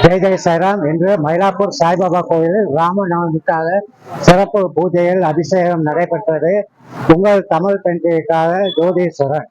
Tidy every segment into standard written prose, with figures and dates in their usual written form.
ஜெய் ஜெய் சாய்ராம். இன்று மயிலாப்பூர் சாய்பாபா கோயிலில் ராமநவமிக்காக சிறப்பு பூஜைகள் அபிஷேகம் நடைபெற்றது. உங்கள் தமிழ் பெண்களுக்காக ஜோதீஸ்வரன்.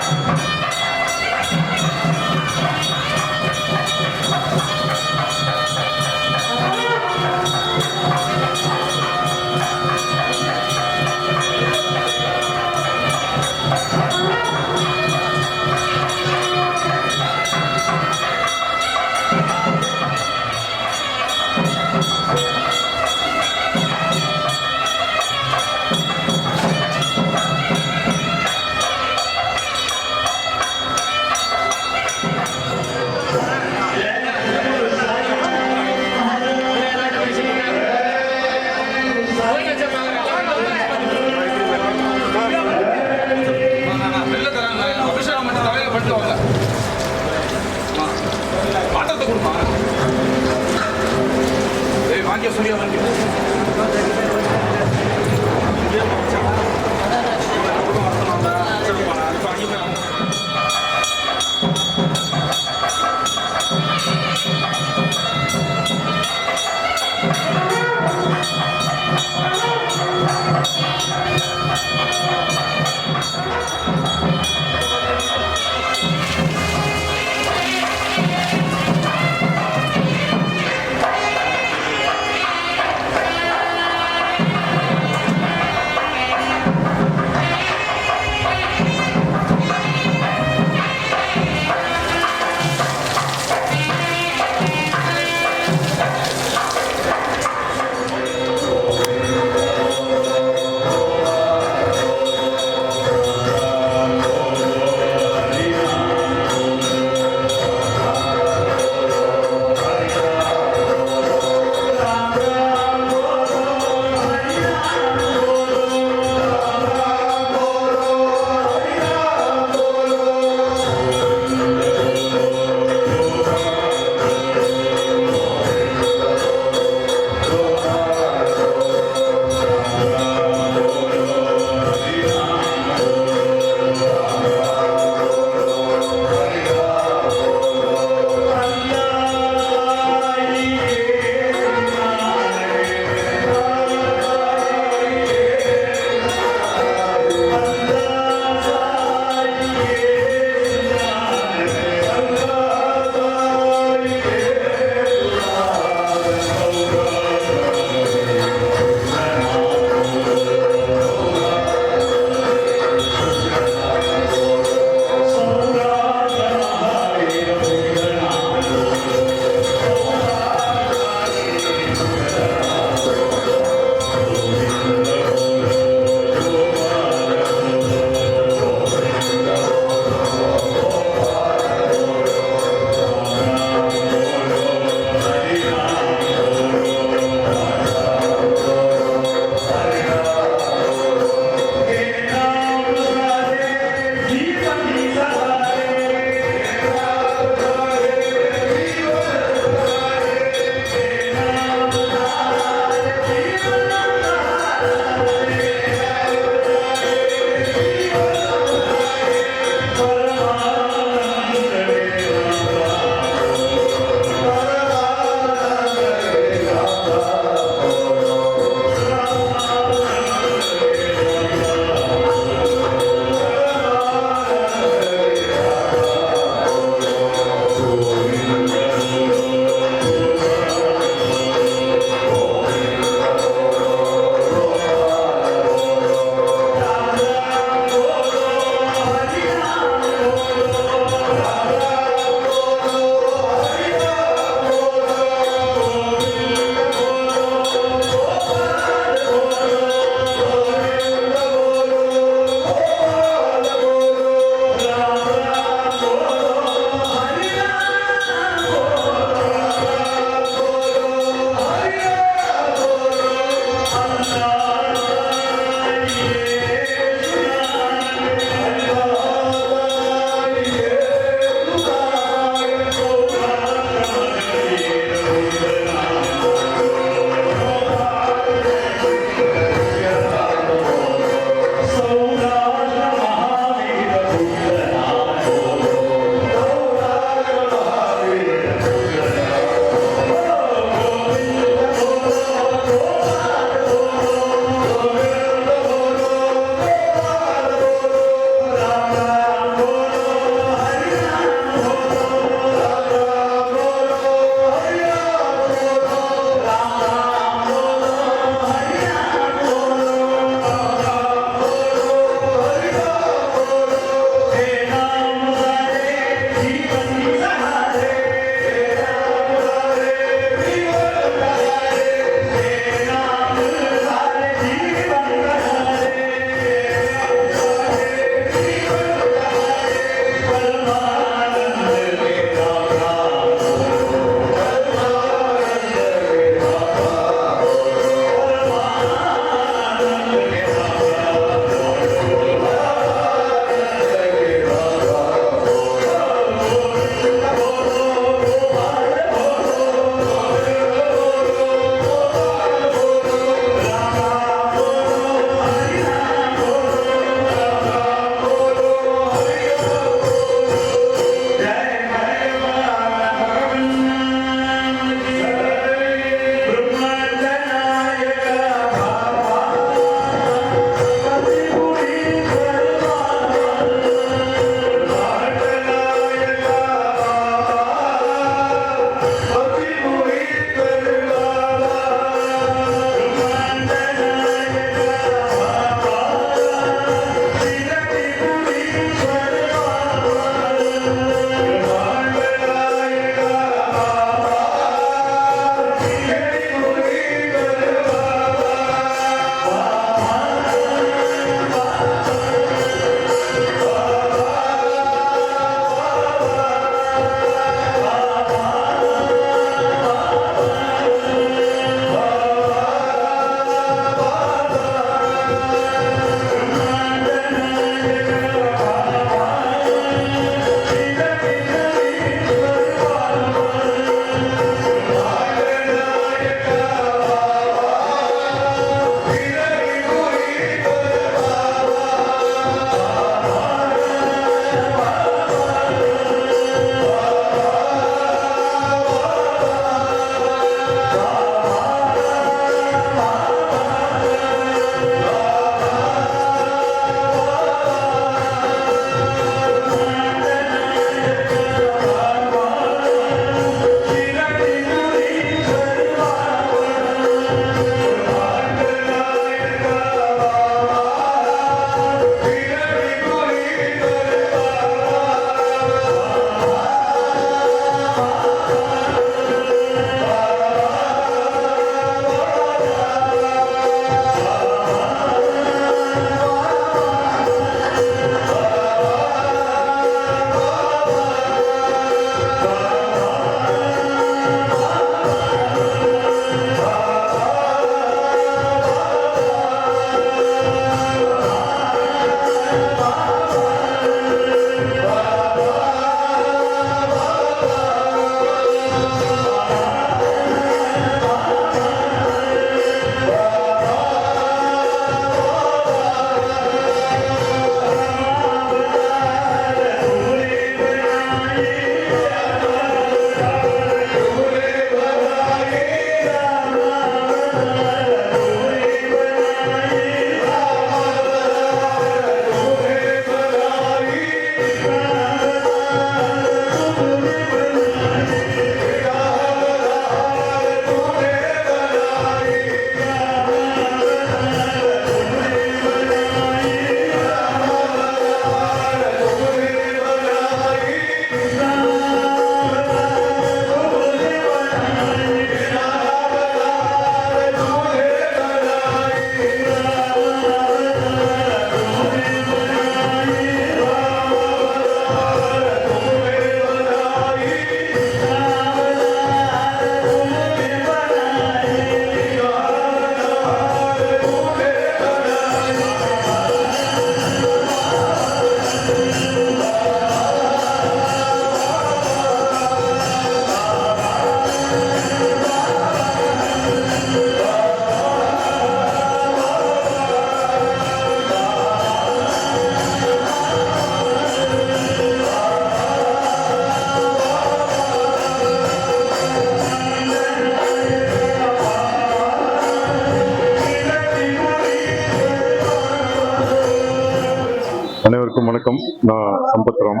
அனைவருக்கும் வணக்கம். நான் சம்பத்ராம்.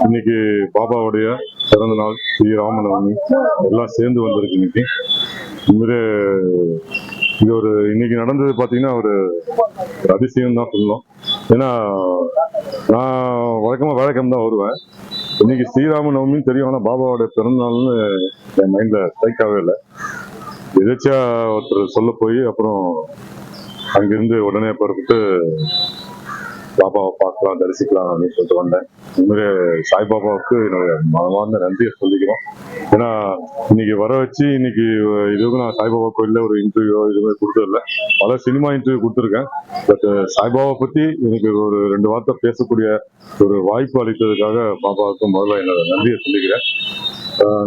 இன்னைக்கு பாபாவுடைய பிறந்த நாள், ஸ்ரீ ராமநவமி எல்லாம் சேர்ந்து வந்திருக்கு. இன்னைக்கு இது ஒரு இன்னைக்கு நடந்தது பார்த்தீங்கன்னா ஒரு அதிசயம் தான் சொல்லணும். ஏன்னா நான் வழக்கமாக வேலைக்கிழமை தான் வருவேன். இன்னைக்கு ஸ்ரீராம நவமின்னு தெரியும், ஆனால் பாபாவோட பிறந்த நாள்னு என் மைண்ட்ல ஸ்ட்ரைக் ஆகவே இல்லை. எதாச்சியா ஒருத்தர் சொல்ல போய் அப்புறம் அங்கிருந்து உடனே புறப்பட்டு பாபாவை பார்க்கலாம், தரிசிக்கலாம் அப்படின்னு சொல்லிட்டு வந்தேன். உண்மையிலே சாய்பாபாவுக்கு என்னுடைய மனமார்ந்த நன்றியை சொல்லிக்கிறோம். ஏன்னா இன்னைக்கு வர வச்சு இன்னைக்கு இதுவரைக்கும் நான் சாய்பாபா கோயில்ல ஒரு இன்டர்வியூ இதுமாதிரி கொடுத்ததில்ல. பல சினிமா இன்டர்வியூ கொடுத்துருக்கேன். பட் சாய்பாபா பத்தி எனக்கு ஒரு 2 வார்த்தை பேசக்கூடிய ஒரு வாய்ப்பு அளித்ததுக்காக பாபாவுக்கு முதல்ல என்னோட நன்றியை சொல்லிக்கிறேன்.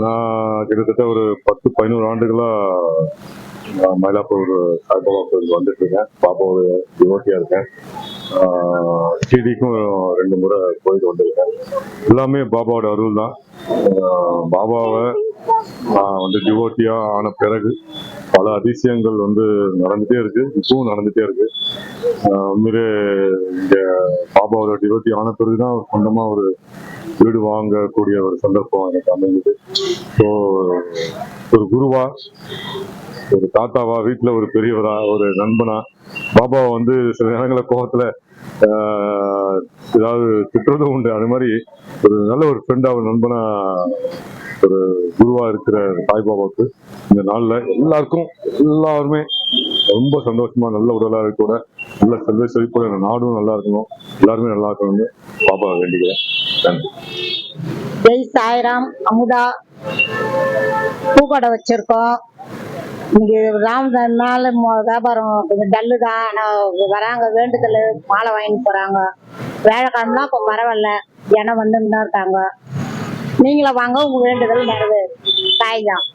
நான் கிட்டத்தட்ட ஒரு 10-11 ஆண்டுகளா மயிலாப்பூர் சாய்பாபா கோயிலுக்கு வந்துட்டு இருக்கேன். பாபாவோட டிவோட்டியா இருக்கேன். ஷீடிக்கும் 2 முறை போயிட்டு வந்திருக்கேன். எல்லாமே பாபாவோட அருள் தான். பாபாவை டிவோட்டியா ஆன பிறகு பல அதிசயங்கள் நடந்துட்டே இருக்கு, இப்பவும் நடந்துட்டே இருக்கு. உண்மையிலே இங்க பாபாவோட டிவோட்டி ஆன பிறகுதான் சொந்தமா ஒரு வீடு வாங்கக்கூடிய ஒரு சந்தர்ப்பம் எனக்கு அமைஞ்சது. ஸோ ஒரு குருவா, ஒரு தாத்தாவா, வீட்டுல ஒரு பெரியவரா, ஒரு நண்பனா, பாபாவை சில நேரங்கள கோபத்துல ஏதாவது திட்டுறதும் உண்டு. அது மாதிரி ஒரு நல்ல ஒரு ஃப்ரெண்டா, ஒரு நண்பனா, ஒரு குருவா இருக்கிற சாய்பாபாவுக்கு இந்த நாள்ல எல்லாருமே ரொம்ப சந்தோஷமா நல்ல உடலா கூட நல்ல செல்வ செழிப்போட நாடும் நல்லா இருக்கணும், எல்லாருமே நல்லா இருக்கணும்னு பாபா வேண்டிக்கிறேன். நன்றி. ஜெய் சாய்ராம். அமுதா பூக்கடை வச்சிருக்கோம். இன்னைக்கு ராமநாள் வியாபாரம் கொஞ்சம் டல்லு தான். ஆனால் வராங்க, வேண்டுதல் மாலை வாங்கிட்டு போறாங்க. வேலைக்கிழமெலாம் இப்போ பரவாயில்ல, ஜனம் வந்துன்னு தான் இருக்காங்க. நீங்களும் வாங்க, உங்க வேண்டுதல் நிறைவேறு. சாய் தான்.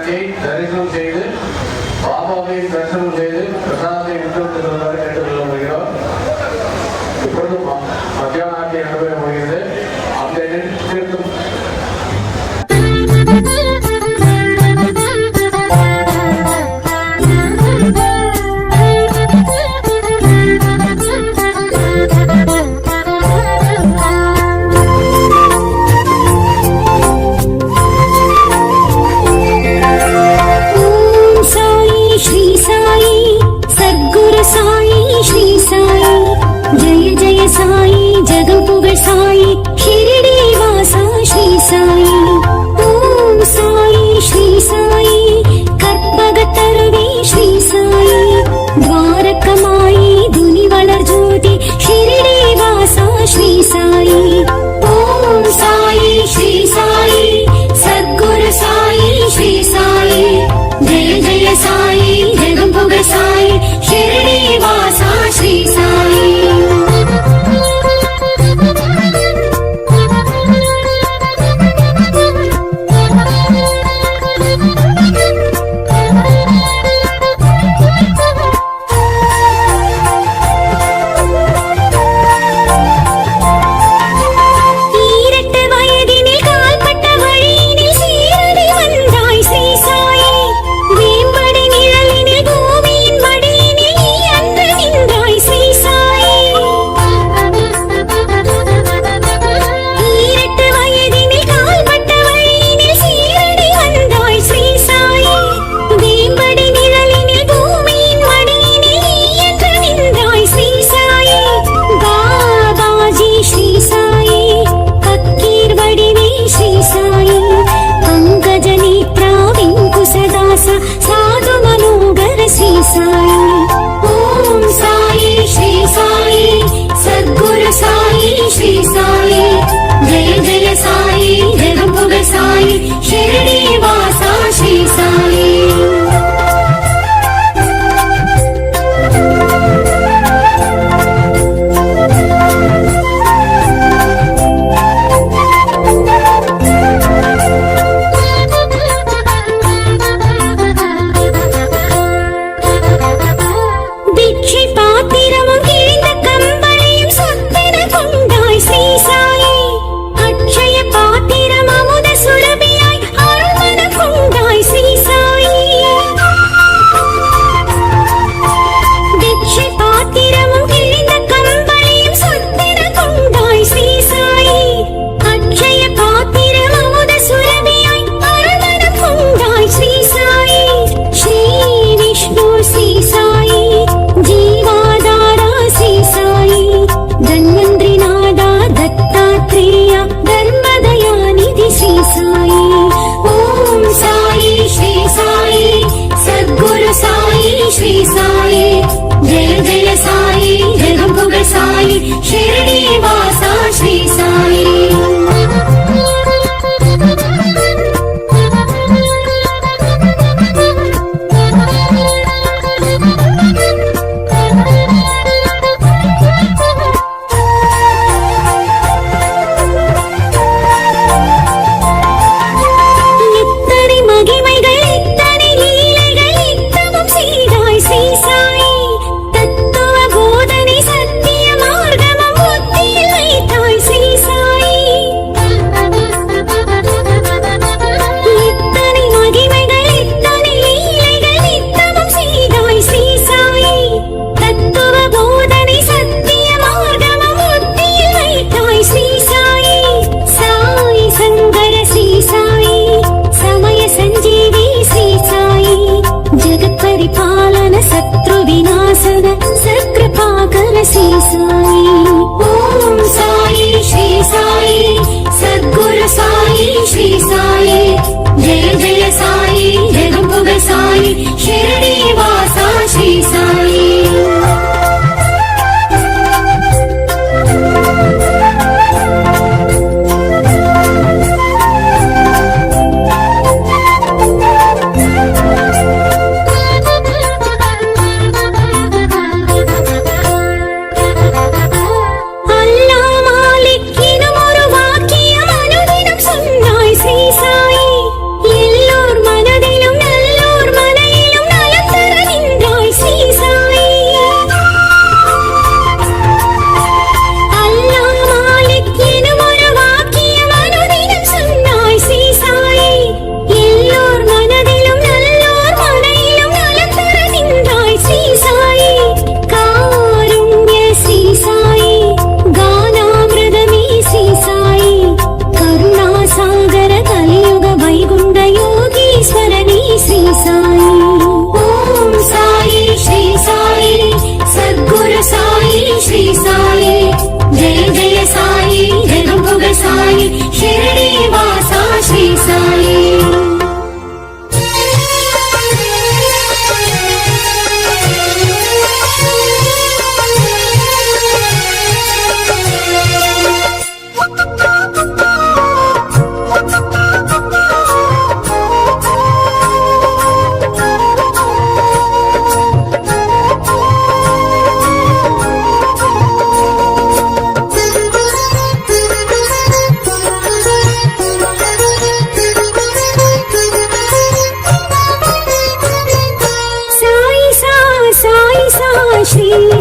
சாமியை தரிசனம் செய்து பாபாவை தரிசனம் செய்து பிரசாதத்தை விட்டு செல்வதாக கேட்டுக்கொள்ள முடிகிறோம். இப்பொழுது மத்தியான ஆட்சி நடைபெற முடிகிறது. அந்த தீர்த்தம் साई शिरडी वासा श्री साई ओम साई श्री साई कற்பகத்தருவே श्री साई द्वारकमाई धुनि वलर ज्योति शिरडी वासा श्री साई ओम साई श्री साई सद्गुरु साई श्री साई जय जय साई जगपुग साई शिरडी वासा श्री साई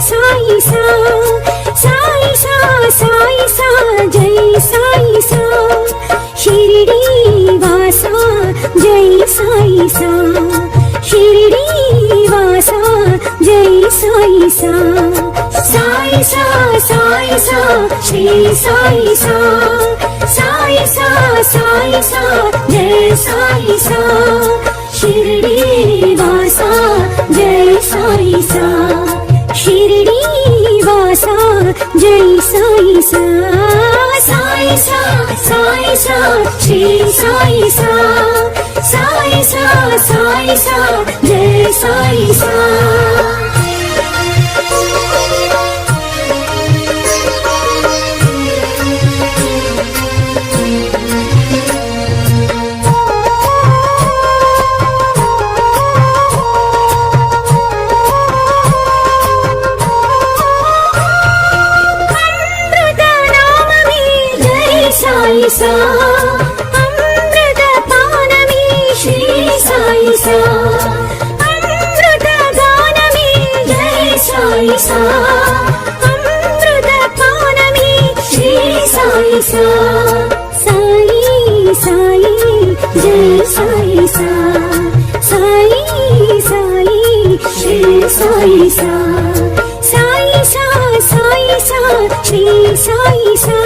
साई सा साई सा साई सा जय साई सा शिरडी वासा जय साई सा शिरडी वासा जय साई सा साई सा साई सा श्री साई सा साई सा साई सा जय साई सा शिरडी वासा जय साई सा शिरडी वासा जय साई सा साई सा साई सा श्री साई सा साई सा साई सा जय साई सा साई सा अमृत पान में श्री साई सा अमृत गान में जय साई सा अमृत पान में श्री साई सा साई साई जय साई सा साई साई श्री साई सा साई सा साई सा श्री साई सा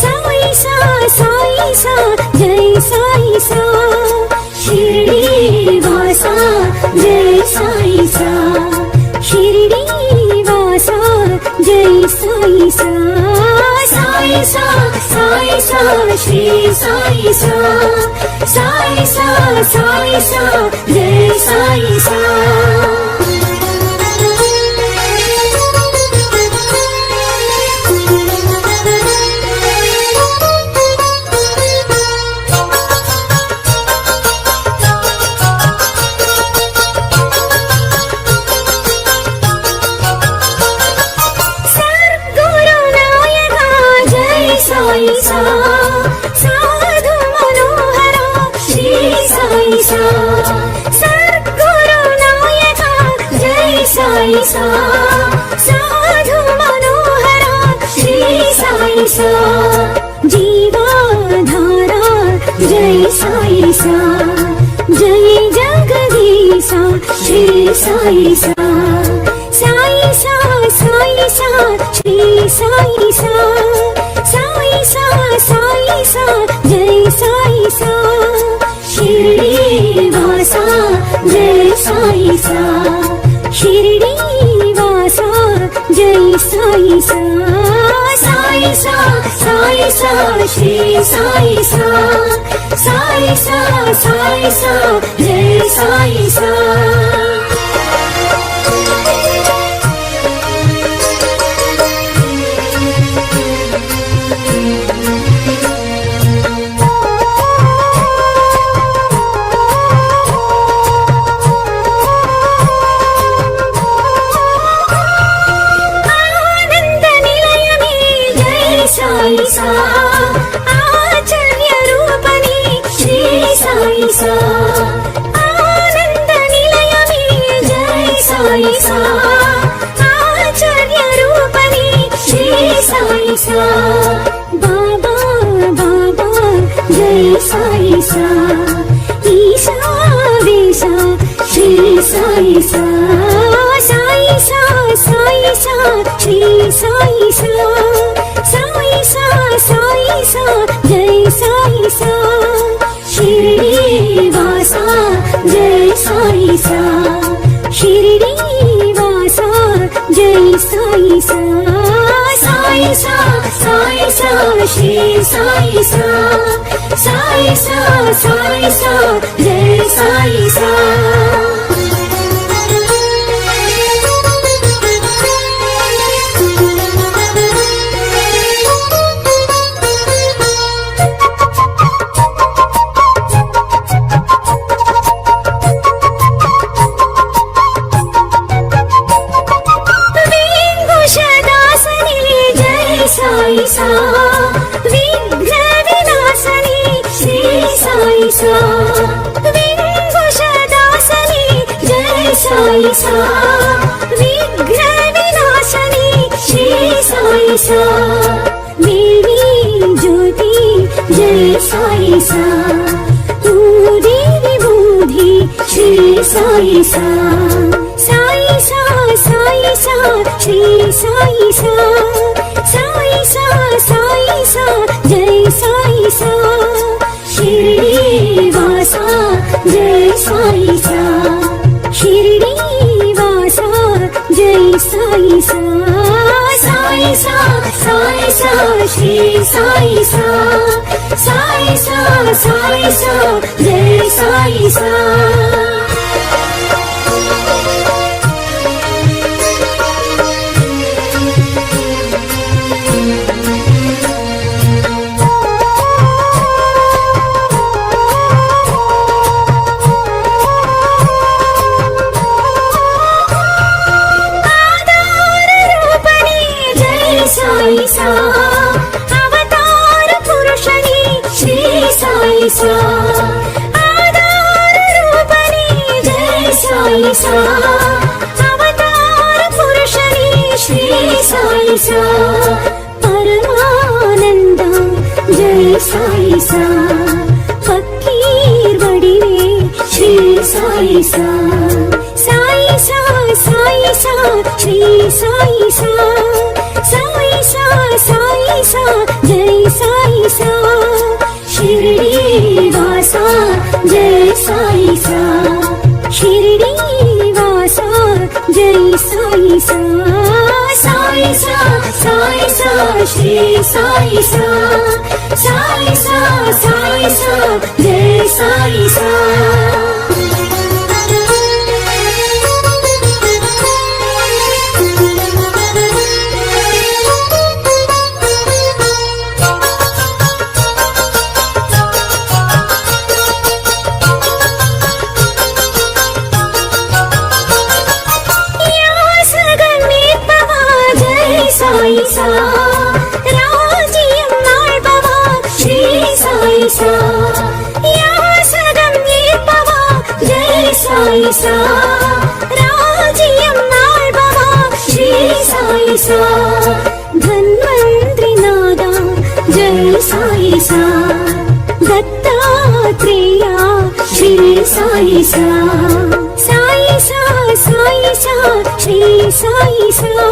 साई सा साई सा जय साई सा शिरडी वासा जय साई सा शिरडी वासा जय साई सा साई सा साई सा श्री साई सा साई सा साई सा जय साई सा साधु मनोहरा श्री साई सा सद्गुरु नायका जय साई सा साधु मनोहरा श्री साई सा जीवाधारा जय साई सा जय जगदीशा श्री साई सा साई सा साई सा श्री साई सा साई सा साई सा जय साई सा शिरडी वासा जय साई सा शिरडी वासा जय साई सा साई सा साई सा श्री साई सा साई सा साई सा जय साई सा साई सा आचार्य रूपणी श्री साई सा आनंद निलय में जय साई सा आचार्य रूपणी श्री साई सा बाबा बाबा जय साई सा ईशा वेशा श्री साई सा साई सा साई सा श्री साई सा साई सा साई सा जय साई सा शिरडी वासा जय साई सा शिरडी वासा जय साई सा साई सा साई सा श्री साई सा साई सा साई सा जय साई सा साई सा विघ्न विनाशनी श्री साई सा विघ्नदासनी जय साई सा विघ्न विनाशनी साई सा देवी ज्योति जय साई सा तू देवी बुद्धि श्री साई सा साई सा साई सा श्री साई सा साई सा साई सा जय साई सा शिरडी वासा जय साई सा शिरडी वासा जय साई सा साई सा साई सा श्री साई सा साई सा साई सा जय साई सा साई सा अवतार पुरुषनी श्री साई सा आधार रूपनी जय साई सा अवतार पुरुषनी श्री साई सा परमानंद जय साई सा फकीर वडिवे श्री साई सा साई सा साई सा श्री साई सा साई सा साई सा जय साई सा शिरडी वासा जय साई सा शिरडी वासा जय साई सा साई सा साई सा श्री साई सा साई सा साई सा जय साई सा साई सा राजियम नाळ्बवा श्री साई सा या सदम येपवा जय साई सा राजियम नाळ्बवा श्री साई सा धन्वंतरि नादा जय साई सा दत्तात्रेया श्री साई सा साई सा साई सा श्री साई सा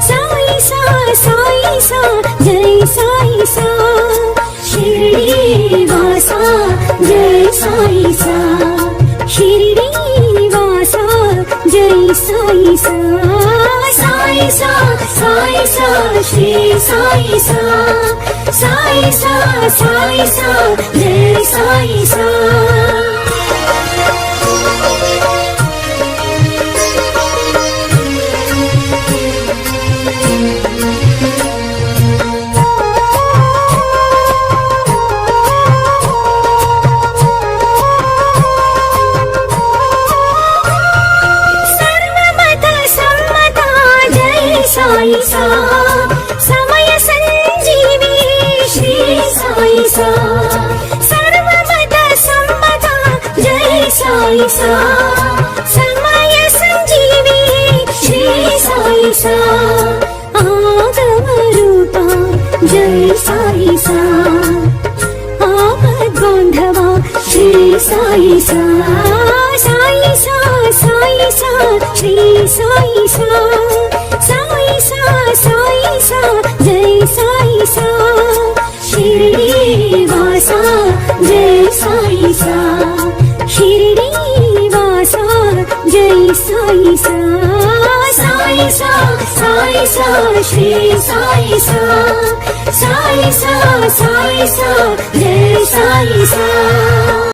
साई सा साई सा जय साई सा शिरडी वासा जय साई सा शिरडी वासा जय साई सा साई सा साई सा श्री साई सा साई सा साई सा जय साई सा साई सा समय संजीवी श्री साई सा सर्वमत सम्मता जय साई सा समय संजीवी श्री साई सा आगम रूपा जय साई सा आपद बांधवा श्री साई सा साई सा साई सा श्री साई सा साई सा साई सा जय साई सा शिरडी वासा जय साई सा शिरडी वासा जय साई सा साई सा साई सा श्री साई सा साई सा साई सा जय साई सा